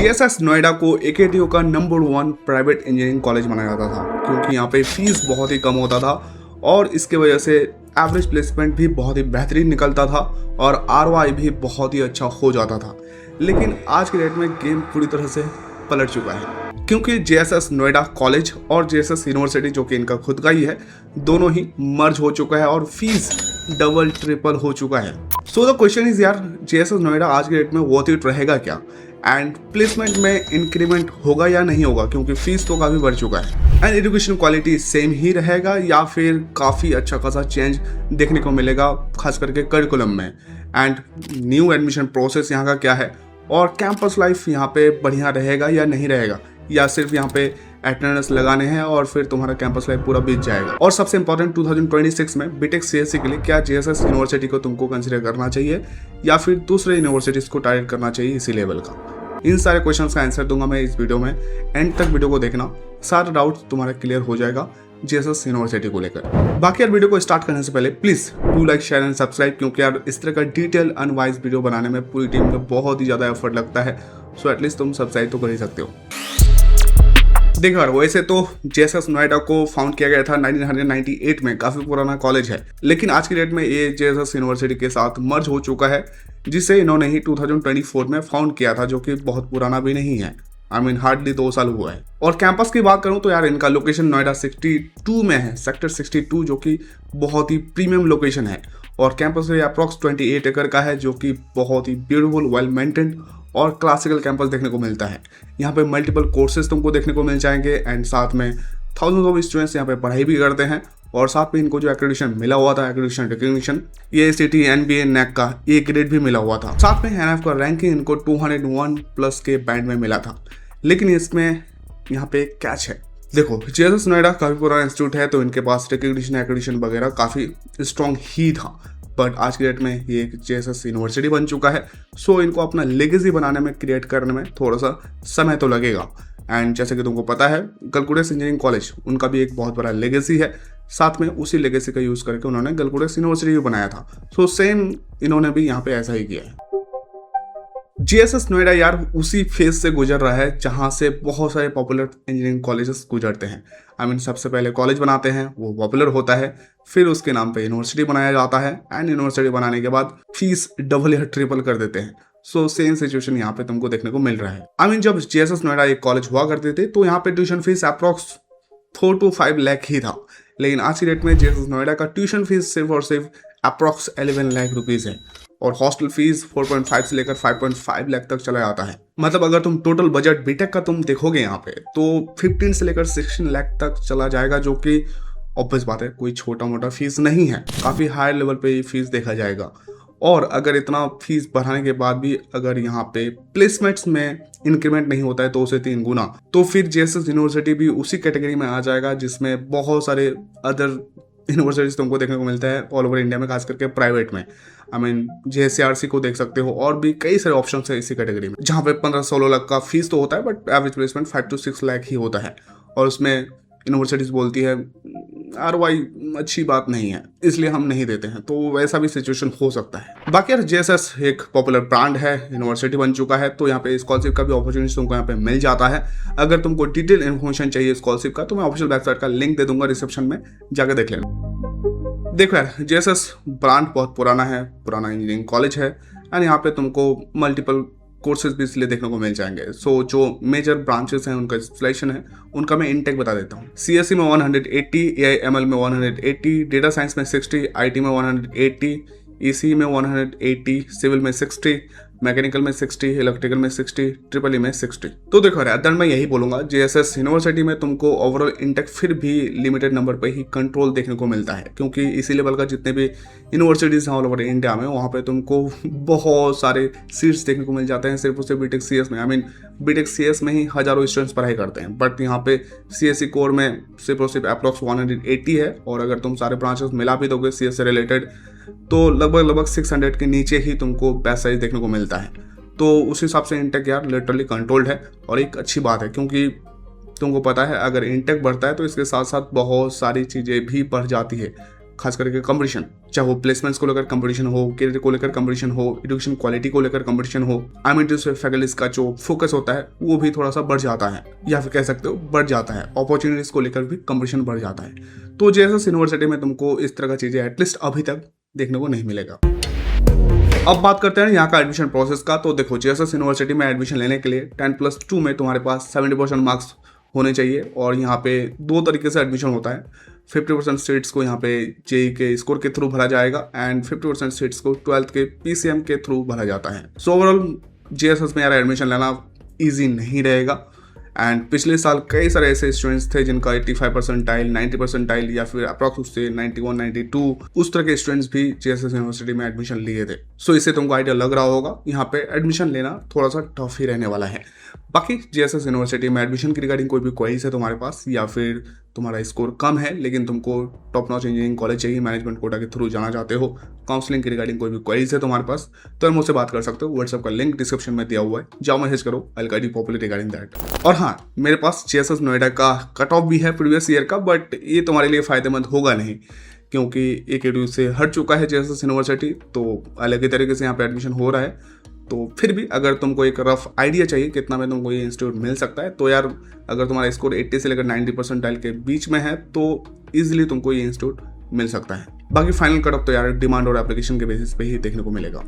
GSS Noida को AKTU का number 1 private engineering college माना जाता था क्योंकि यहाँ पे फीस बहुत ही कम होता था और इसके वजह से एवरेज प्लेसमेंट भी बहुत ही बेहतरीन निकलता था और आरओआई भी बहुत ही अच्छा हो जाता था। लेकिन आज के डेट में गेम पूरी तरह से पलट चुका है क्योंकि जीएसएस नोएडा कॉलेज और जीएसएस यूनिवर्सिटी जो कि इनका खुद का ही है, दोनों ही मर्ज हो चुका है और फीस डबल ट्रिपल हो चुका है। सो द क्वेश्चन इज यार, जीएसएस नोएडा आज के डेट में वर्थ इट रहेगा क्या एंड प्लेसमेंट में इंक्रीमेंट होगा या नहीं होगा, क्योंकि फीस तो काफ़ी बढ़ चुका है एंड एजुकेशन क्वालिटी सेम ही रहेगा या फिर काफ़ी अच्छा खासा चेंज देखने को मिलेगा खास करके करिकुलम में एंड न्यू एडमिशन प्रोसेस यहाँ का क्या है और कैंपस लाइफ यहाँ पे बढ़िया रहेगा या नहीं रहेगा या सिर्फ यहाँ पे अटेंडेंस लगाने हैं और फिर तुम्हारा कैंपस लाइफ पूरा बीत जाएगा। और सबसे इंपॉर्टेंट 2026 में बीटेक सीएससी के लिए क्या जीएसएस यूनिवर्सिटी को तुमको कंसीडर करना चाहिए या फिर दूसरे यूनिवर्सिटीज को टारगेट करना चाहिए इसी लेवल का। इन सारे क्वेश्चंस का आंसर दूंगा मैं इस वीडियो में, एंड तक वीडियो को देखना, सारा डाउट तुम्हारा क्लियर हो जाएगा जीएसएस यूनिवर्सिटी को लेकर। बाकी यार वीडियो को स्टार्ट करने से पहले please do like share and subscribe, क्योंकि यार इस तरह का डिटेल अनवाइज वीडियो बनाने में पूरी टीम को बहुत ही ज्यादा एफर्ट लगता है। सो एटलीस्ट तुम सब्सक्राइब तो कर ही सकते हो। देखो यार, वैसे तो जीएसएस नोएडा को फाउंड किया गया था 1998 में, काफी पुराना कॉलेज है, लेकिन आज की डेट में ये जीएसएस यूनिवर्सिटी के साथ मर्ज हो चुका है, जिसे इन्होंने ही 2024 में फाउंड किया था, जो कि बहुत पुराना भी नहीं है। हार्डली 2 साल हुआ है। और कैंपस की बात करूं तो यार इनका लोकेशन नोएडा 62 में है, सेक्टर 62, जो कि बहुत ही प्रीमियम लोकेशन है और कैंपस अप्रॉक्स 28 एकड़ का है, जो कि बहुत ही ब्यूटीफुल, वेल मेंटेन्ड और क्लासिकल कैंपस देखने को मिलता है। यहाँ पे मल्टीपल कोर्सेज तुमको देखने को मिल जाएंगे एंड साथ में थाउजेंड्स ऑफ स्टूडेंट्स यहाँ पे पढ़ाई भी करते हैं और साथ में इनको जो एक्रेडिटेशन मिला हुआ था, accreditation recognition AICTE NBA NAAC का ए ग्रेड भी मिला हुआ था। साथ में एनएफ का रैंकिंग इनको 201+ के बैंड में मिला था। लेकिन इसमें यहाँ पे एक कैच है। देखो, जीएसएस नोएडा काफी पुराना इंस्टीट्यूट है तो इनके पास रिकग्निशन एक्रेडिटेशन वगैरह काफी स्ट्रॉन्ग ही था, बट आज की डेट में ये एक जीएसएस यूनिवर्सिटी बन चुका है। सो इनको अपना लेगेसी बनाने में, क्रिएट करने में थोड़ा सा समय तो लगेगा। एंड जैसे कि तुमको पता है, गलगुडेस इंजीनियरिंग कॉलेज उनका भी एक बहुत बड़ा लेगेसी है, साथ में उसी लेगेसी का यूज करके उन्होंने गलगुडेस यूनिवर्सिटी भी बनाया था। सो सेम इन्होंने भी यहाँ पे ऐसा ही किया है। जीएसएस नोएडा यार उसी फेज से गुजर रहा है जहां से बहुत सारे पॉपुलर इंजीनियरिंग कॉलेजेस गुजरते हैं। सबसे पहले कॉलेज बनाते हैं, वो पॉपुलर होता है, फिर उसके नाम पे यूनिवर्सिटी बनाया जाता है एंड यूनिवर्सिटी बनाने के बाद फीस डबल या ट्रिपल कर देते हैं। सो सेम सिचुएशन यहाँ पे तुमको देखने को मिल रहा है। जब जीएसएस नोएडा एक कॉलेज हुआ करते थे तो यहाँ पे tuition fees approx 4 to 5 lakh ही था, लेकिन आज की डेट में जीएसएस नोएडा का ट्यूशन फीस सिर्फ और सिर्फ अप्रॉक्स 11 लाख रुपीज है और हॉस्टल फीस 4.5 से लेकर 5.5 लाख तक चला जाता है। अगर तुम टोटल बजट बीटेक का तुम देखोगे यहाँ पे तो 15 से लेकर 16 लाख तक चला जाएगा, जो कि ऑब्वियस बात है, कोई छोटा मोटा फीस नहीं है, काफी हाई लेवल पे ये फीस देखा जाएगा। और अगर इतना फीस बढ़ाने के बाद भी अगर यहाँ पे प्लेसमेंट्स में इंक्रीमेंट नहीं होता है 2 से 3 गुना, तो फिर जीएसएस यूनिवर्सिटी भी उसी कैटेगरी में आ जाएगा जिसमें बहुत सारे अदर यूनिवर्सिटीज तुमको देखने को मिलता है ऑल ओवर इंडिया में, खास करके प्राइवेट में। जेएससीआरसी को देख सकते हो और भी कई सारे ऑप्शन है इसी कैटेगरी में, जहाँ पे 15-16 लाख का फीस तो होता है but average placement 5 to 6 lakh ही होता है। और उसमें यूनिवर्सिटीज बोलती है आरओआई अच्छी बात नहीं है, इसलिए हम नहीं देते हैं, तो वैसा भी सिचुएशन हो सकता है। बाकी यार जीएसएस एक पॉपुलर ब्रांड है, यूनिवर्सिटी बन चुका है, तो यहाँ पे स्कॉलरशिप का भी अपॉर्चुनिटी तुमको यहाँ पे मिल जाता है। अगर तुमको डिटेल इन्फॉर्मेशन चाहिए स्कॉलरशिप का तो मैं ऑफिशियल वेबसाइट का लिंक दे दूंगा डिस्क्रिप्शन में, जाकर देख लेना। देखो यार, जीएसएस ब्रांड बहुत पुराना है, पुराना इंजीनियरिंग कॉलेज है एंड यहाँ पे तुमको मल्टीपल कोर्सेज भी इसलिए देखने को मिल जाएंगे। सो जो मेजर ब्रांचेस हैं उनका स्पेशलाइजेशन है, उनका मैं इंटेक बता देता हूँ। सीएससी में 180, एआईएमएल में 180, डेटा साइंस में 60, आईटी में 180, ईसी में 180, सिविल में 60, मैकेनिकल में 60, इलेक्ट्रिकल में 60, ट्रिपल ई में 60। तो देखो यार, मैं यही बोलूंगा, जीएसएस यूनिवर्सिटी में तुमको ओवरऑल इंटेक फिर भी लिमिटेड नंबर पे ही कंट्रोल देखने को मिलता है, क्योंकि इसी लेवल का जितने भी यूनिवर्सिटीज हैं ऑल ओवर इंडिया में, वहाँ पे तुमको बहुत सारे सीट्स देखने को मिल जाते हैं सिर्फ और सिर्फ बीटेक सीएस में। बीटेक सीएस में ही हजारों स्टूडेंट्स पढ़ाई करते हैं, बट यहाँ पे सीएससी कोर में सिर्फ और सिर्फ अप्रॉक्स 180 है और अगर तुम सारे ब्रांचेस मिला भी दोगे सीएस से रिलेटेड तो लगभग 600 के नीचे ही तुमको बेस्ट साइज देखने को मिलता है। तो उस हिसाब से इंटेक यार लिटरली कंट्रोल्ड है और एक अच्छी बात है, क्योंकि तुमको पता है अगर इंटेक बढ़ता है तो इसके साथ साथ बहुत सारी चीज़ें भी बढ़ जाती है। खास करके कंपटीशन, चाहे वो प्लेसमेंट्स को लेकर कंपटीशन हो, करियर को लेकर कंपटीशन हो, एजुकेशन क्वालिटी को लेकर कंपटीशन हो, आई मीन टू से फैकल्टीज का जो फोकस होता है वो भी थोड़ा सा बढ़ जाता है, या फिर कह सकते हो बढ़ जाता है। अपॉर्चुनिटीज को लेकर भी कंपटीशन बढ़ जाता है। तो जेएसएस यूनिवर्सिटी में तुमको इस तरह का चीजें एटलीस्ट अभी तक देखने को नहीं मिलेगा। अब बात करते हैं यहाँ का एडमिशन प्रोसेस का। तो देखो, जेएसएस यूनिवर्सिटी में एडमिशन लेने के लिए 10+2 में तुम्हारे पास 70% मार्क्स होने चाहिए, और यहाँ पे 2 तरीके से एडमिशन होता है। 50% सीट्स को यहाँ पे जेई के स्कोर के थ्रू भरा जाएगा एंड 50% सीट्स को 12th के पीसीएम के थ्रू भरा जाता है। सो ओवरऑल जेएसएस में यार एडमिशन लेना ईजी नहीं रहेगा। एंड पिछले साल कई सारे ऐसे स्टूडेंट्स थे जिनका 85 परसेंटाइल, 90 परसेंटाइल या फिर अप्रॉक्स से 91, 92 उस तरह के स्टूडेंट्स भी जेएसएस यूनिवर्सिटी में एडमिशन लिए थे। सो इससे तुमको आइडिया लग रहा होगा यहाँ पे एडमिशन लेना थोड़ा सा टफ ही रहने वाला है। बाकी जेएसएस यूनिवर्सिटी में एडमिशन की रिगार्डिंग कोई भी क्वेरीज है तुम्हारे पास, या फिर तुम्हारा स्कोर कम है लेकिन तुमको टॉप नॉच इंजीनियरिंग कॉलेज चाहिए, मैनेजमेंट कोटा के थ्रू जाना चाहते हो, काउंसलिंग की रिगार्डिंग कोई भी क्वेरीज है तुम्हारे पास, तो तुम मुझसे बात कर सकते हो। व्हाट्सएप का लिंक डिस्क्रिप्शन में दिया हुआ है, जाओ मैसेज करो, I will guide you properly regarding that. और हाँ, मेरे पास जेएसएस नोएडा का कट ऑफ भी है प्रीवियस ईयर का, बट ये तुम्हारे लिए फायदेमंद होगा नहीं क्योंकि AKTU से हट चुका है जेएसएस यूनिवर्सिटी, तो अलग ही तरीके से यहाँ पे एडमिशन हो रहा है। तो फिर भी अगर तुमको एक रफ आइडिया चाहिए कितना में तुमको ये इंस्टीट्यूट मिल सकता है, तो यार अगर तुम्हारा स्कोर 80 से लेकर 90 परसेंटाइल के बीच में है तो ईजिली तुमको ये इंस्टीट्यूट मिल सकता है। बाकी फाइनल कट ऑफ तो यार डिमांड और एप्लीकेशन के बेसिस पे ही देखने को मिलेगा।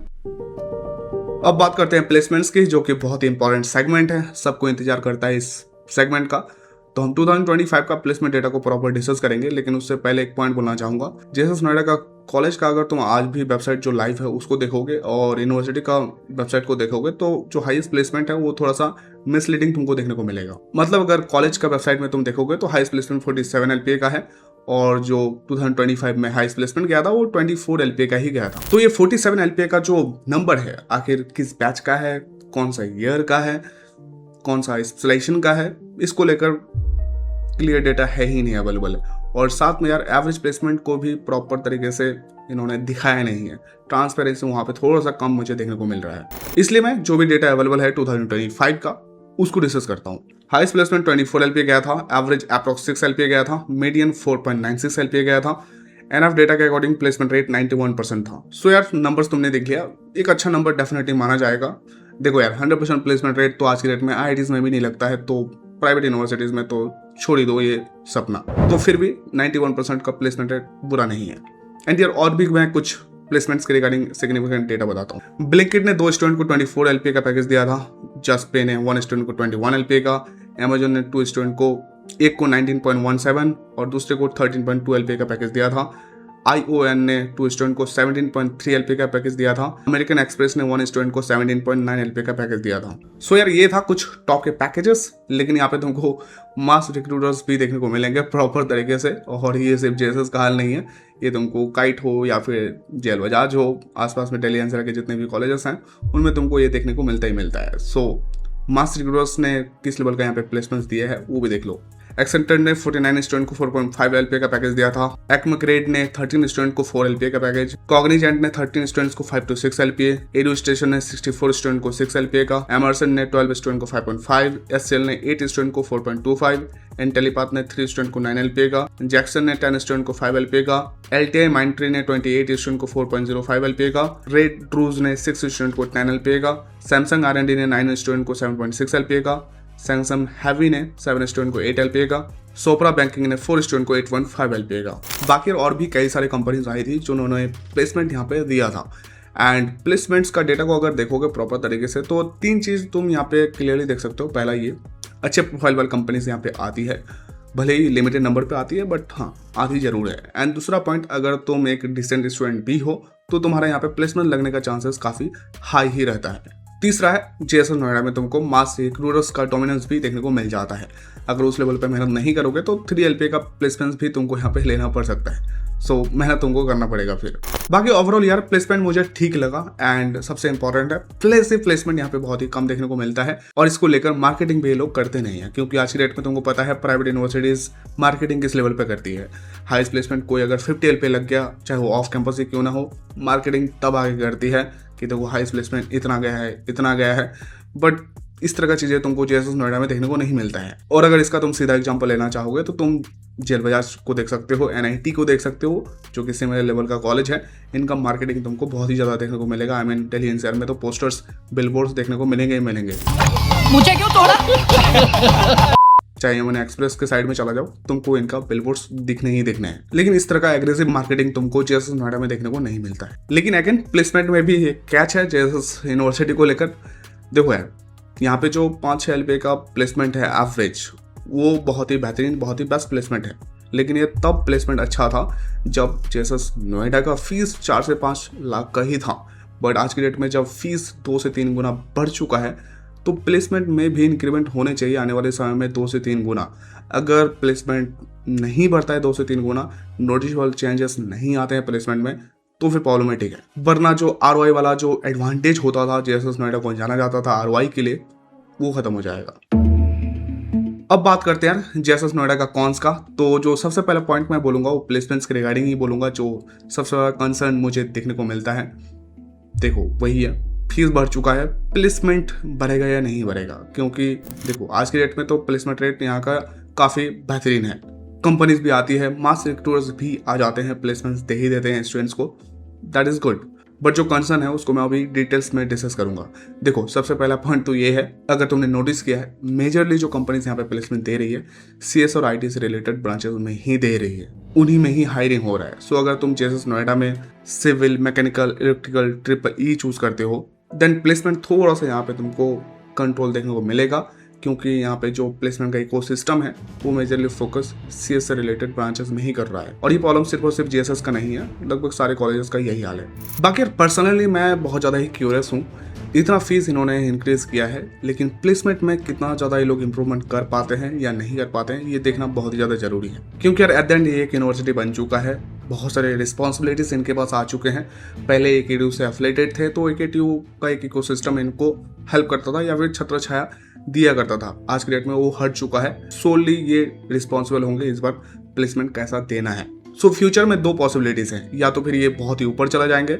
अब बात करते हैं प्लेसमेंट्स की, जो कि बहुत ही इंपॉर्टेंट सेगमेंट है, सबको इंतजार करता है इस सेगमेंट का। तो हम 2025 का प्लेसमेंट डेटा को प्रॉपर डिस्कस करेंगे, लेकिन उससे पहले एक पॉइंट बोलना चाहूंगा। जेएसएस नोएडा का कॉलेज का अगर तुम आज भी वेबसाइट जो लाइव है उसको देखोगे और यूनिवर्सिटी का वेबसाइट को देखोगे, तो जो हाईएस्ट प्लेसमेंट है वो थोड़ा सा मिसलीडिंग तुमको देखने को मिलेगा। मतलब अगर कॉलेज का वेबसाइट में तुम देखोगे तो हाईएस्ट प्लेसमेंट 47 LPA का है, और जो 2025 में हाईएस्ट प्लेसमेंट गया था वो 24 LPA का ही गया था। तो ये 47 LPA का जो नंबर है आखिर किस बैच का है, कौन सा ईयर का है, कौन सा स्पेशलाइजेशन का है, इसको लेकर क्लियर डेटा है ही नहीं अवेलेबल है। और साथ में यार एवरेज प्लेसमेंट को भी प्रॉपर तरीके से इन्होंने दिखाया नहीं है, ट्रांसपेरेंसी वहाँ पे थोड़ा सा कम मुझे देखने को मिल रहा है। इसलिए मैं जो भी डेटा अवेलेबल है 2025 का उसको डिस्कस करता हूँ। हाईएस्ट प्लेसमेंट 24 LPA गया था, एवरेज अप्रॉक्स 6 LPA गया था, मीडियन 4.96 LPA गया था, एनएफ डेटा के अकॉर्डिंग प्लेसमेंट रेट 91% था। सो यार नंबर्स तुमने देख लिया, एक अच्छा नंबर डेफिनेटली माना जाएगा। देखो यार 100% प्लेसमेंट रेट तो आज की डेट में IITs में भी नहीं लगता है, तो प्राइवेट यूनिवर्सिटीज में तो छोड़ ही दो ये सपना। तो फिर भी 91% का प्लेसमेंट रेट बुरा नहीं है। एंड यार और भी मैं कुछ प्लेसमेंट्स के रिगार्डिंग सिग्निफिकेंट डेटा बताता हूँ। ब्लिंकिट ने 2 स्टूडेंट को 24 LPA का पैकेज दिया था, जस्ट पे ने 1 स्टूडेंट को 21 LPA का, अमेजोन ने 2 स्टूडेंट को, एक को 19.17 और दूसरे को 13.2 LPA का पैकेज दिया था। ION ने 2 स्टूडेंट को 17.3 LPA का पैकेज दिया था। अमेरिकन एक्सप्रेस ने 1 स्टूडेंट को 17.9 LPA का पैकेज दिया था। सो यार ये था कुछ टॉप के पैकेजेस, लेकिन यहाँ पे तुमको मास रिक्रूटर्स भी देखने को मिलेंगे प्रॉपर तरीके से। और ये सिर्फ जेएसएस का हाल नहीं है, ये तुमको काइट हो या फिर जेल बजाज हो, आसपास में दिल्ली एनसीआर के जितने भी कॉलेजेस हैं उनमें तुमको ये देखने को मिलता ही मिलता है। सो मास रिक्रूटर्स ने किस लेवल का यहाँ पे प्लेसमेंट्स दिए हैं वो भी देख लो। एक्सेंटर ने 49 स्टूडेंट को 4.5 LPA का पैकेज दिया था। एक्मक्रेड ने 13 स्टूडेंट को 4 LPA का पैकेज। कॉग्निजेंट ने 13 स्टूडेंट्स को 5 to 6 LPA। एडू स्टेशन ने 64 स्टूडेंट को 6 LPA का। एमर्सन ने 12 स्टूडेंट को 5.5। एससीएल ने 8 स्टूडेंट को 4.25। इंटेलीपाथ ने 3 स्टूडेंट को 9 LPA का। जैक्सन ने 10 स्टूडेंट को 5 LPA का। एलटीआई माइंडट्री ने 28 स्टूडेंट को 4.05 LPA का। रेड ड्रूज ने 6 स्टूडेंट को 10 LPA का। सैमसंग R&D ने 9 स्टूडेंट को 7.6 LPA का। सैमसंग हैवी ने 7 स्टूडेंट को 8 LPA का। सोपरा बैंकिंग ने 4 स्टूडेंट को 8.5 LPA का। बाकी और भी कई सारे कंपनीज आई थी जो उन्होंने प्लेसमेंट यहाँ पे दिया था। एंड प्लेसमेंट्स का डेटा को अगर देखोगे प्रॉपर तरीके से तो 3 चीज़ तुम यहाँ पे क्लियरली देख सकते हो। पहला, ये अच्छे प्रोफाइल वाली कंपनीज यहाँ पे आती है, भले ही लिमिटेड नंबर पे आती है बट हाँ आती जरूर है। एंड दूसरा पॉइंट, अगर तुम एक डिसेंट स्टूडेंट भी हो तो तुम्हारा यहाँ पे प्लेसमेंट लगने का चांसेस काफ़ी हाई ही रहता है। तीसरा है, जेएसएस नोएडा में तुमको मास रिक्रूटर्स का डोमिनेंस भी देखने को मिल जाता है। अगर उस लेवल पे मेहनत नहीं करोगे तो 3 LPA का प्लेसमेंट भी तुमको यहाँ पे लेना पड़ सकता है। सो मेहनत तुमको करना पड़ेगा फिर। बाकी ओवरऑल यार प्लेसमेंट मुझे ठीक लगा। एंड सबसे इंपॉर्टेंट है प्लेसमेंट यहाँ पे बहुत ही कम देखने को मिलता है, और इसको लेकर मार्केटिंग भी ये लोग करते नहीं है, क्योंकि आज की डेट में तुमको पता है प्राइवेट यूनिवर्सिटीज मार्केटिंग किस लेवल पे करती है। हाईएस्ट प्लेसमेंट कोई अगर 50 LPA लग गया, चाहे वो ऑफ कैंपस ही क्यों ना हो, मार्केटिंग तब आगे करती है कि देखो हाईएस्ट प्लेसमेंट इतना गया है, इतना गया है। बट इस तरह का चीज़ें तुमको जेएसएस नोएडा में देखने को नहीं मिलता है। और अगर इसका तुम सीधा एग्जांपल लेना चाहोगे तो तुम जेल बाजार को देख सकते हो, एनआईटी को देख सकते हो, जो कि सिमिलर लेवल का कॉलेज है। इनका मार्केटिंग तुमको बहुत ही ज़्यादा देखने को मिलेगा। आई मीन दिल्ली एनसीआर में तो पोस्टर्स, बिलबोर्ड्स देखने को मिलेंगे ही मिलेंगे। मुझे क्यों तोड़ा? चाहे यमुना एक्सप्रेस के साइड में चला जाओ, तुमको इनका बिलबोर्ड्स दिखने ही दिखने हैं। लेकिन इस तरह का एग्रेसिव मार्केटिंग तुमको जेएसएस नोएडा में देखने को नहीं मिलता है। लेकिन अगेन प्लेसमेंट में भी एक कैच है जेएसएस यूनिवर्सिटी को लेकर। देखो यार, यहाँ पे जो 5-6 LPA का प्लेसमेंट है एवरेज, वो बहुत ही बेहतरीन, बहुत ही बेस्ट प्लेसमेंट है। लेकिन ये तब प्लेसमेंट अच्छा था जब जेएसएस नोएडा का फीस 4 से 5 लाख का ही था। बट आज की डेट में जब फीस 2 से 3 गुना बढ़ चुका है, तो प्लेसमेंट में भी इंक्रीमेंट होने चाहिए आने वाले समय में 2 से 3 गुना। अगर प्लेसमेंट नहीं बढ़ता है 2 से 3 गुना, नोटिसेबल चेंजेस नहीं आते हैं प्लेसमेंट में, तो फिर प्रॉब्लमेटिक है। वरना जो आरओआई वाला जो एडवांटेज होता था, जेएसएस नोएडा को जाना जाता था आरओआई के लिए, वो खत्म हो जाएगा। अब बात करते हैं जेएसएस नोएडा का कॉन्स का। तो जो सबसे पहला पॉइंट मैं बोलूंगा वो प्लेसमेंट्स के रिगार्डिंग ही बोलूंगा, जो सबसे बड़ा कंसर्न मुझे देखने को मिलता है। देखो वही है, फीस बढ़ चुका है, प्लेसमेंट बढ़ेगा या नहीं बढ़ेगा? क्योंकि देखो आज के डेट में तो प्लेसमेंट रेट यहाँ का काफ़ी बेहतरीन है। कंपनीज भी आती है, मास रिक्रूटर्स भी आ जाते हैं, प्लेसमेंट्स दे ही देते हैं स्टूडेंट्स को। That is good. बट जो कंसर्न है उसको मैं अभी डिटेल्स में डिस्कस करूंगा। देखो सबसे पहला पॉइंट तो ये है, अगर तुमने नोटिस किया है, मेजरली जो कंपनीज यहाँ पे प्लेसमेंट दे रही है CS और IT से रिलेटेड ब्रांचेस में ही दे रही है, उन्हीं में ही हायरिंग हो रहा है। सो अगर तुम जेएसएस नोएडा में civil, mechanical, electrical, triple choose करते हो, देन प्लेसमेंट थोड़ा सा यहाँ पे तुमको कंट्रोल देखने को मिलेगा, क्योंकि यहाँ पे जो प्लेसमेंट का इकोसिस्टम है वो मेजरली फोकस CS से रिलेटेड ब्रांचेस में ही कर रहा है। और ये प्रॉब्लम सिर्फ और सिर्फ जेएसएस का नहीं है, लगभग सारे कॉलेजेस का यही हाल है। बाकी पर्सनली मैं बहुत ज़्यादा ही क्यूरियस हूँ, इतना फीस इन्होंने इंक्रीज किया है, लेकिन प्लेसमेंट में कितना ज़्यादा ये लोग इंप्रूवमेंट कर पाते हैं या नहीं कर पाते हैं, ये देखना बहुत ही ज़्यादा जरूरी है। क्योंकि यार एट द एंड ये एक यूनिवर्सिटी बन चुका है, बहुत सारे रिस्पॉन्सिबिलिटीज इनके पास आ चुके हैं। पहले AKTU से एफिलेटेड थे, तो AKTU का एक इकोसिस्टम इनको हेल्प करता था या फिर छत्र छाया दिया करता था। आज की डेट में वो हट चुका है, सोली ये रिस्पॉन्सिबल होंगे इस बार प्लेसमेंट कैसा देना है। सो फ्यूचर में 2 पॉसिबिलिटीज हैं, या तो फिर ये बहुत ही ऊपर चला जाएंगे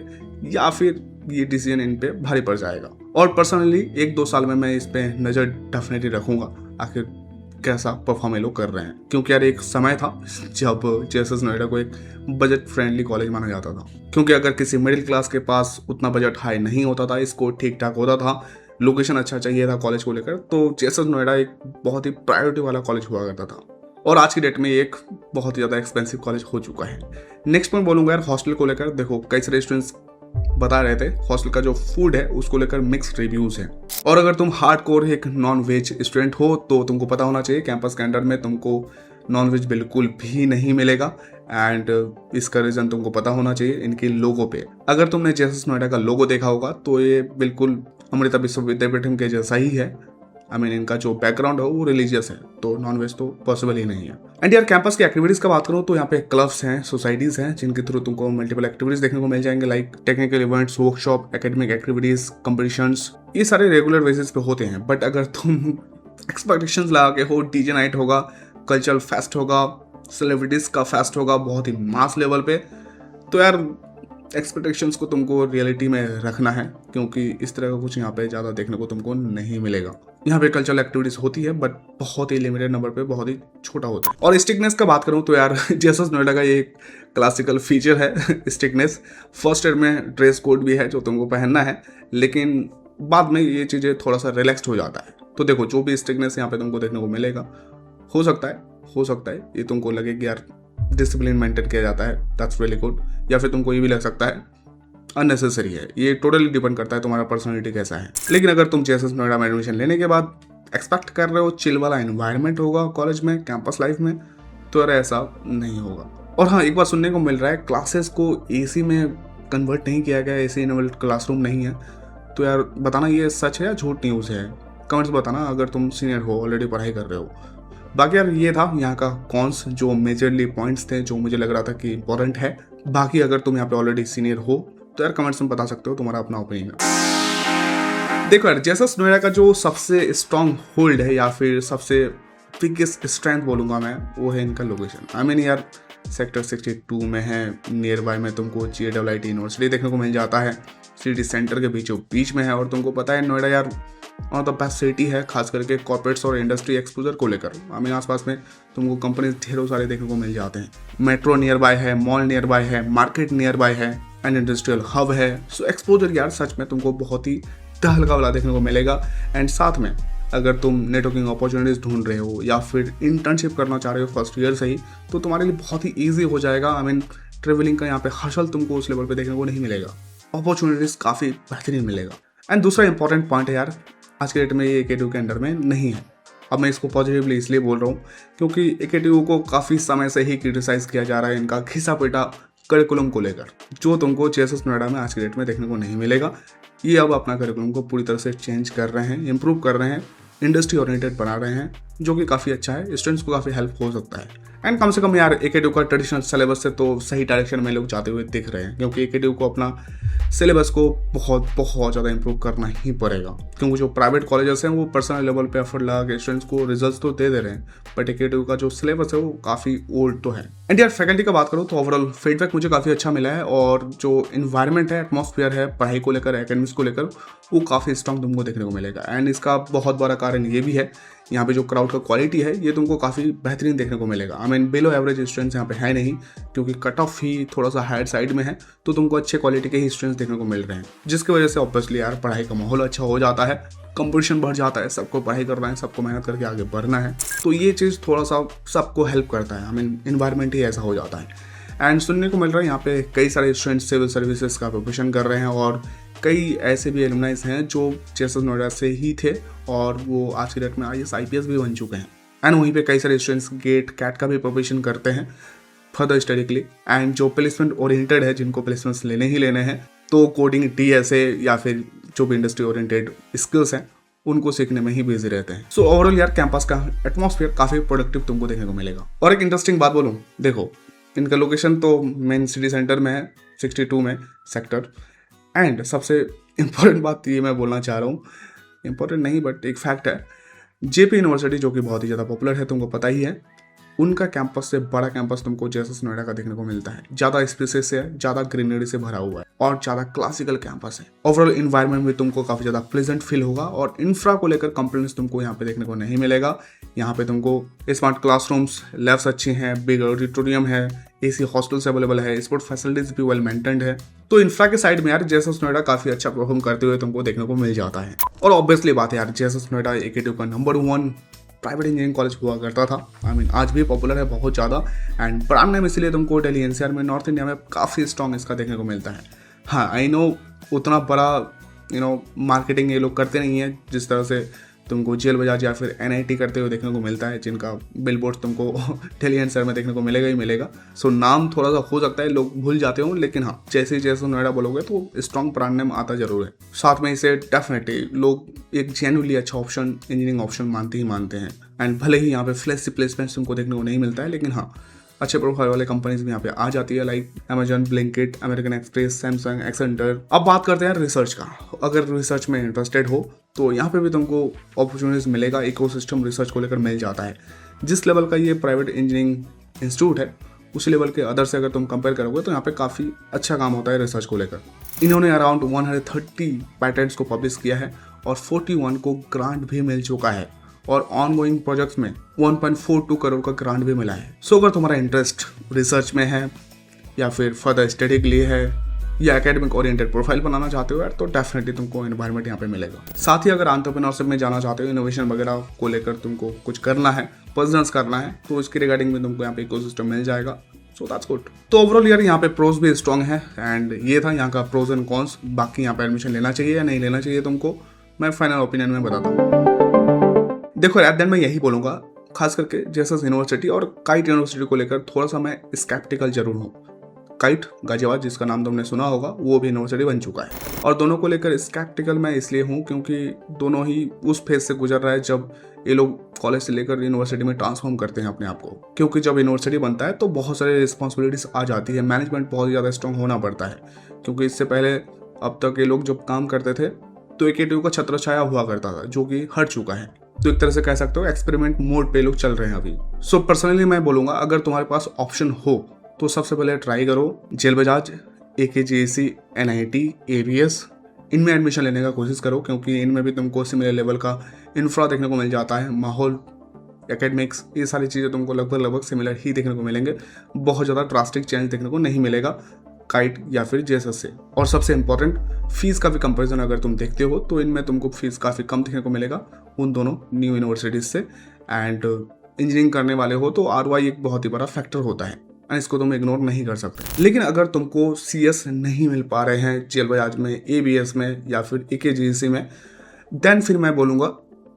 या फिर ये डिसीजन इन पे भारी पड़ जाएगा। और पर्सनली 1-2 साल में मैं इस पे नज़र डेफिनेटली रखूंगा, आखिर कैसा परफॉर्म ये लोग कर रहे हैं। क्योंकि यार एक समय था जब जेएसएस नोएडा को एक बजट फ्रेंडली कॉलेज माना जाता था, क्योंकि अगर किसी मिडिल क्लास के पास उतना बजट हाई नहीं होता था, इसको ठीक ठाक होता था, लोकेशन अच्छा चाहिए था कॉलेज को लेकर, तो जेएसएस नोएडा एक बहुत ही प्रायोरिटी वाला कॉलेज हुआ करता था। और आज की डेट में एक बहुत ही ज़्यादा एक्सपेंसिव कॉलेज हो चुका है। नेक्स्ट पॉइंट बोलूँगा यार हॉस्टल को लेकर। देखो कई सारे स्टूडेंट्स बता रहे थे हॉस्टल का जो फूड है उसको लेकर मिक्स्ड रिव्यूज हैं। और अगर तुम हार्डकोर एक नॉन वेज स्टूडेंट हो तो तुमको पता होना चाहिए कैंपस के अंदर में तुमको नॉन वेज बिल्कुल भी नहीं मिलेगा। एंड इसका रीज़न तुमको पता होना चाहिए इनके लोगो पे। अगर तुमने जेएसएस नोएडा का लोगो देखा होगा तो ये बिल्कुल अमृता विश्व विद्यापीठम के जैसा ही है। आई मीन इनका जो बैकग्राउंड है वो रिलीजियस है, तो नॉन वेज तो पॉसिबल ही नहीं है। एंड यार कैंपस की एक्टिविटीज़ का बात करूँ तो यहाँ पे क्लब्स हैं, सोसाइटीज़ हैं, जिनके थ्रू तुमको मल्टीपल एक्टिविटीज़ देखने को मिल जाएंगे, like technical events, workshop, academic activities, competitions. ये सारे रेगुलर बेसिस पे होते हैं। बट अगर तुम एक्सपेक्टेशंस लगा के हो डीजे नाइट होगा, कल्चरल फेस्ट होगा, सेलिब्रिटीज़ का फेस्ट होगा बहुत ही मास लेवल पे, तो यार एक्सपेक्टेशंस को तुमको रियलिटी में रखना है, क्योंकि इस तरह का कुछ यहाँ पे ज़्यादा देखने को तुमको नहीं मिलेगा। यहाँ पे कल्चरल एक्टिविटीज़ होती है बट बहुत ही लिमिटेड नंबर पे, बहुत ही छोटा होता है। और स्टिकनेस का बात करूँ तो यार जेएसएस नोएडा का ये एक क्लासिकल फीचर है स्टिकनेस। फर्स्ट ईयर में ड्रेस कोड भी है जो तुमको पहनना है, लेकिन बाद में ये चीज़ें थोड़ा सा रिलैक्सड हो जाता है। तो देखो जो भी स्टिकनेस यहाँ पे तुमको देखने को मिलेगा, हो सकता है ये तुमको लगे कि यार डिसिप्लिन मेंटेन किया जाता है, दैट्स रियली गुड, या फिर तुमको ये भी लग सकता है अननेसेसरी है। ये टोटली डिपेंड करता है तुम्हारा पर्सनैलिटी कैसा है। लेकिन अगर तुम जेएसएस नोएडा में एडमिशन लेने के बाद एक्सपेक्ट कर रहे हो चिल वाला एनवायरनमेंट होगा कॉलेज में, कैंपस लाइफ में, तो यार ऐसा नहीं होगा। और हाँ, एक बात सुनने को मिल रहा है क्लासेस को AC में कन्वर्ट नहीं किया गया, AC इनेबल्ड क्लासरूम नहीं है। तो यार बताना ये सच है या झूठ न्यूज़ है, कमेंट्स बताना अगर तुम सीनियर हो, ऑलरेडी पढ़ाई कर रहे हो। बाकी यार ये था यहाँ का कॉन्स, जो मेजरली पॉइंट्स थे जो मुझे लग रहा था कि इंपॉर्टेंट है। बाकी अगर तुम यहाँ पे ऑलरेडी सीनियर हो तो यार कमेंट्स में बता सकते हो, तुम्हारा अपना ओपिनियन है। देखो यार जेएसएस नोएडा का जो सबसे स्ट्रॉन्ग होल्ड है या फिर सबसे बिगेस्ट स्ट्रेंथ बोलूँगा मैं, वो है इनका लोकेशन। आई मीन यार सेक्टर 62 में है, नियर बाय में तुमको GAIIT यूनिवर्सिटी देखने को मिल जाता है, सिटी सेंटर के बीचों बीच में है। और तुमको पता है नोएडा यार one of the best city है, खास करके कॉर्पोरेट्स और इंडस्ट्री एक्सपोजर को लेकर। आई मीन आसपास में तुमको कंपनीज ढेरों सारे देखने को मिल जाते हैं। मेट्रो नियर बाय है, मॉल नियर बाय है, मार्केट नियर बाय है एंड इंडस्ट्रियल हब है। सो एक्सपोजर यार सच में तुमको बहुत ही तहलका वाला देखने को मिलेगा। एंड साथ में अगर तुम नेटवर्किंग अपॉर्चुनिटीज़ ढूंढ रहे हो या फिर इंटर्नशिप करना चाह रहे हो फर्स्ट ईयर से ही, तो तुम्हारे लिए बहुत ही ईजी हो जाएगा। आई मीन ट्रेवलिंग का यहाँ पे हसल तुमको उस लेवल पे देखने को नहीं मिलेगा, अपॉर्चुनिटीज़ काफ़ी बेहतरीन मिलेगा। एंड दूसरा इंपॉर्टेंट पॉइंट है यार, आज के डेट में ये AKTU के अंडर में नहीं है। अब मैं इसको पॉजिटिवली इसलिए बोल रहा हूँ क्योंकि AKTU को काफ़ी समय से ही क्रिटिसाइज़ किया जा रहा है इनका घिसा पिटा करिकुलम को लेकर, जो तुमको JSS नोएडा में आज के डेट में देखने को नहीं मिलेगा। ये अब अपना करिकुलम को पूरी तरह से चेंज कर रहे हैं, इम्प्रूव कर रहे हैं, इंडस्ट्री ओरिएंटेड बना रहे हैं, जो कि काफ़ी अच्छा है, स्टूडेंट्स को काफ़ी हेल्प हो सकता है। एंड कम से कम यार AKTU का ट्रेडिशनल सिलेबस से तो सही डायरेक्शन में लोग जाते हुए दिख रहे हैं, क्योंकि AKTU को अपना सिलेबस को बहुत ज़्यादा इंप्रूव करना ही पड़ेगा। क्योंकि जो प्राइवेट कॉलेजेस हैं वो पर्सनल लेवल पे एफर्ट लगा के स्टूडेंट्स को रिजल्ट्स तो दे रहे हैं, बट AKTU का जो सिलेबस है वो काफ़ी ओल्ड तो है। एंड यार फैकल्टी का बात करूँ तो ओवरऑल फीडबैक मुझे काफ़ी अच्छा मिला है, और जो इन्वायरमेंट है, एटमॉस्फेयर है पढ़ाई को लेकर, एकेडमिक्स को लेकर, वो काफ़ी स्ट्रॉन्ग तुमको देखने को मिलेगा। एंड इसका बहुत बड़ा कारण ये भी है, यहाँ पे जो क्राउड का क्वालिटी है ये तुमको काफ़ी बेहतरीन देखने को मिलेगा। I mean below average students यहाँ पे है नहीं, क्योंकि कट ऑफ ही थोड़ा सा हायर साइड में है, तो तुमको अच्छे क्वालिटी के ही स्टूडेंट्स देखने को मिल रहे हैं, जिसकी वजह से ऑब्वियसली यार पढ़ाई का माहौल अच्छा हो जाता है, कंपटीशन बढ़ जाता है, सबको पढ़ाई करना है, सबको मेहनत करके आगे बढ़ना है, तो ये चीज़ थोड़ा सा सबको हेल्प करता है। आई मीन इन्वायरमेंट ही ऐसा हो जाता है। एंड सुनने को मिल रहा है यहाँ पे कई सारे स्टूडेंट्स सिविल सर्विसेज का प्रिपरेशन कर रहे हैं, और कई ऐसे भी एलुमनाइज हैं जो JSS नोएडा से ही थे और वो आज की डेट में IAS IPS भी बन चुके हैं। एंड वहीं पे कई सारे स्टूडेंट्स गेट कैट का भी प्रिपरेशन करते हैं फर्दर स्टडी के लिए। एंड जो प्लेसमेंट ओरिएंटेड है, जिनको प्लेसमेंट्स लेने ही लेने हैं, तो कोडिंग DSA या फिर जो भी इंडस्ट्री ओरिएंटेड स्किल्स हैं उनको सीखने में ही बिजी रहते हैं। सो ओवरऑल यार कैंपस का एटमॉस्फेयर काफ़ी प्रोडक्टिव तुमको देखने को मिलेगा। और एक इंटरेस्टिंग बात बोलूँ, देखो इनका लोकेशन तो मेन सिटी सेंटर में है, 62 में सेक्टर। एंड सबसे इम्पोर्टेंट बात ये मैं बोलना चाह रहा हूँ, इम्पोर्टेंट नहीं बट एक फैक्ट है, JP यूनिवर्सिटी जो कि बहुत ही ज़्यादा पॉपुलर है, तुमको पता ही है, उनका कैंपस से बड़ा कैंपस तुमको JSS नोएडा का देखने को मिलता है। ज़्यादा स्पेसेस से है, ज़्यादा ग्रीनरी से भरा हुआ है और ज़्यादा क्लासिकल कैंपस है। ओवरऑल इन्वायरमेंट भी तुमको काफ़ी ज़्यादा प्लेजेंट फील होगा, और इंफ्रा को लेकर कंप्लेंट्स तुमको यहाँ पे देखने को नहीं मिलेगा। यहाँ पे तुमको स्मार्ट क्लासरूम्स, लैब्स अच्छी हैं, बिग ऑडिटोरियम है, AC हॉस्टल्स अवेलेबल है, स्पोर्ट फैसिलिटीज भी वेल मेंटेन्ड है। तो इंफ्रा के साइड में यार JSS नोएडा काफ़ी अच्छा परफॉर्म करते हुए तुमको देखने को मिल जाता है। और ऑब्वियसली बात है यार, JSS नोएडा AKTU का नंबर 1 प्राइवेट इंजीनियरिंग कॉलेज हुआ करता था। आई मीन आज भी पॉपुलर है बहुत ज़्यादा, एंड ब्रांड नेम इसलिए तुमको दिल्ली NCR में, नॉर्थ इंडिया में काफ़ी स्ट्रॉन्ग इसका देखने को मिलता है। हाँ आई नो उतना बड़ा मार्केटिंग ये लोग करते नहीं है जिस तरह से तुमको जेल बजाज या फिर NIT करते हुए देखने को मिलता है, जिनका बिलबोर्ड तुमको दिल्ली NCR में देखने को मिलेगा ही मिलेगा। सो नाम थोड़ा सा हो सकता है लोग भूल जाते हो, लेकिन हाँ जैसे JSS नोएडा बोलोगे तो स्ट्रॉन्ग ब्रांड नेम आता जरूर है। साथ में इसे डेफिनेटली लोग एक जेन्युइनली अच्छा ऑप्शन, इंजीनियरिंग ऑप्शन मानते ही मानते हैं। एंड भले ही यहाँ पे फ्लैक्सी प्लेसमेंट्स तुमको देखने को नहीं मिलता है, लेकिन हाँ अच्छे प्रोफाइल वाले कंपनीज भी यहाँ पे आ जाती है, like Amazon, Blinkit, American express, Samsung, Accenture. अब बात करते हैं रिसर्च का। अगर रिसर्च में इंटरेस्टेड हो तो यहाँ पे भी तुमको अपॉर्चुनिटीज मिलेगा, इकोसिस्टम रिसर्च को लेकर मिल जाता है। जिस लेवल का ये प्राइवेट इंजीनियरिंग इंस्टीट्यूट है, उसी लेवल के अदर से अगर तुम कंपेयर करोगे तो यहाँ पे काफ़ी अच्छा काम होता है रिसर्च को लेकर। इन्होंने अराउंड 130 पैटेंट्स को पब्लिश किया है और 41 को ग्रांट भी मिल चुका है, और ऑनगोइंग प्रोजेक्ट्स में 1.42 करोड़ का ग्रांट भी मिला है। सो अगर तुम्हारा इंटरेस्ट रिसर्च में है या फिर फर्दर स्टडी के लिए है या एकेडमिक ओरिएंटेड प्रोफाइल बनाना चाहते हो यार, तो डेफिनेटली तुमको एनवायरनमेंट यहाँ पे मिलेगा। साथ ही अगर एंटरप्रेन्योरशिप में जाना चाहते हो, इनोवेशन वगैरह को लेकर तुमको कुछ करना है, बिजनेस करना है, तो इसके रिगार्डिंग में तुमको यहाँ पे इकोसिस्टम मिल जाएगा। So that's good. तो ओवरऑल यार यहाँ पे प्रोज भी स्ट्रॉन्ग है, एंड ये था यहाँ का प्रोज एंड कॉन्स। बाकी यहाँ पे एडमिशन लेना चाहिए या नहीं लेना चाहिए तुमको मैं फाइनल ओपिनियन में बताता हूँ। देखो एट द एंड मैं यही बोलूँगा, खास करके JSS यूनिवर्सिटी और काइट यूनिवर्सिटी को लेकर थोड़ा सा मैं स्केप्टिकल जरूर हूँ। काइट गाजियाबाद जिसका नाम तुमने सुना होगा, वो भी यूनिवर्सिटी बन चुका है, और दोनों को लेकर स्केप्टिकल मैं इसलिए हूँ क्योंकि दोनों ही उस फेज से गुजर रहा है जब ये लोग कॉलेज से लेकर यूनिवर्सिटी में ट्रांसफॉर्म करते हैं अपने आप को। क्योंकि जब यूनिवर्सिटी बनता है तो बहुत सारे रिस्पॉन्सिबिलिटीज आ जाती है, मैनेजमेंट बहुत ज़्यादा स्ट्रॉन्ग होना पड़ता है। क्योंकि इससे पहले अब तक ये लोग जब काम करते थे तो AKTU का छत्रछाया हुआ करता था, जो कि हट चुका है। तो एक तरह से कह सकते हो एक्सपेरिमेंट मोड पे लोग चल रहे हैं अभी। सो पर्सनली मैं बोलूँगा, अगर तुम्हारे पास ऑप्शन हो तो सबसे पहले ट्राई करो GL Bajaj, AKGAC, NIT, ABS, इनमें एडमिशन लेने का कोशिश करो, क्योंकि इनमें भी तुमको सिमिलर लेवल का इंफ्रा देखने को मिल जाता है, माहौल, एकेडमिक्स, ये सारी चीज़ें तुमको लगभग सिमिलर ही देखने को मिलेंगे। बहुत ज़्यादा ड्रास्टिक चेंज देखने को नहीं मिलेगा काइट या फिर जेएसएस से। और सबसे इंपॉर्टेंट, फीस का भी कंपैरिजन अगर तुम देखते हो तो इनमें तुमको फीस काफ़ी कम देखने को मिलेगा उन दोनों न्यू यूनिवर्सिटीज़ से। एंड इंजीनियरिंग करने वाले हो तो आरवाई एक बहुत ही बड़ा फैक्टर होता है, इसको तुम इग्नोर नहीं कर सकते। लेकिन अगर तुमको सीएस नहीं मिल पा रहे हैं जेल बजाज में, एबीएस में या फिर एकेजीसी में, देन फिर मैं बोलूँगा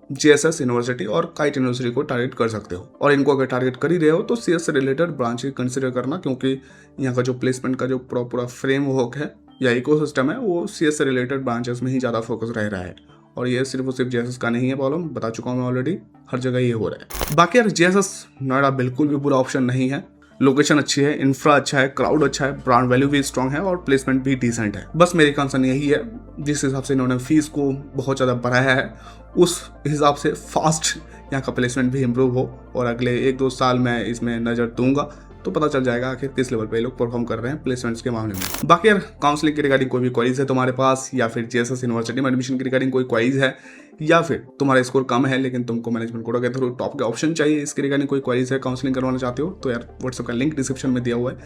जेएसएस यूनिवर्सिटी और काइट यूनिवर्सिटी को टारगेट कर सकते हो। और इनको अगर टारगेट कर ही रहे हो तो सीएस से रिलेटेड ब्रांच कंसिडर करना, क्योंकि यहाँ का जो प्लेसमेंट का जो पूरा फ्रेमवर्क है या इकोसिस्टम है वो सीएस से रिलेटेड ब्रांचेस में ही ज़्यादा फोकस रह रहा है। और ये सिर्फ और सिर्फ जेएसएस का नहीं है प्रॉब्लम, बता चुका हूँ मैं ऑलरेडी, हर जगह ये हो रहा है। बाकी यार जेएसएस नोएडा बिल्कुल भी बुरा ऑप्शन नहीं है, लोकेशन अच्छी है, इंफ्रा अच्छा है, क्राउड अच्छा है, ब्रांड वैल्यू भी स्ट्रांग है और प्लेसमेंट भी डिसेंट है। बस मेरी कंसर्न यही है, जिस हिसाब से इन्होंने फीस को बहुत ज़्यादा बढ़ाया है उस हिसाब से फास्ट यहाँ का प्लेसमेंट भी इम्प्रूव हो, और अगले 1-2 साल मैं इसमें नज़र दूंगा तो पता चल जाएगा आखिर किस लेवल पे लोग परफॉर्म कर रहे हैं प्लेसमेंट्स के मामले में। बाकी यार काउंसलिंग के रिगार्डिंग कोई भी क्वारीज है तुम्हारे पास, या फिर जेएसएस यूनिवर्सिटी में एडमिशन के रिगार्डिंग कोई क्वारीज है, या फिर तुम्हारा स्कोर कम है लेकिन तुमको मैनेजमेंट कोटा के थ्रू टॉप के ऑप्शन चाहिए, इसके रिगार्डिंग कोई क्वारीज है, काउंसलिंग करवाना चाहते हो तो यार व्हाट्सएप का लिंक डिस्क्रिप्शन में दिया हुआ है,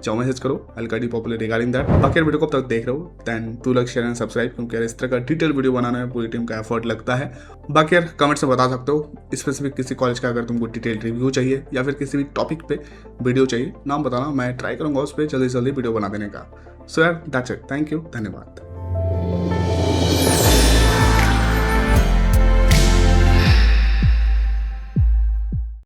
जाओ मैसेज करो, I will guide you properly regarding that. बाकी यार वीडियो को अब तक देख रहे हो then do like, share and subscribe, क्योंकि यार इस तरह का डिटेल वीडियो बनाने में पूरी टीम का एफर्ट लगता है। बाकी यार कमेंट्स में बता सकते हो स्पेसिफिक किसी कॉलेज का अगर तुमको डिटेल रिव्यू चाहिए या फिर किसी भी टॉपिक पे वीडियो चाहिए, नाम बताना, मैं ट्राई करूंगा उस पर जल्दी से जल्दी वीडियो बना देने का। सो यार दैट्स इट, थैंक यू, धन्यवाद।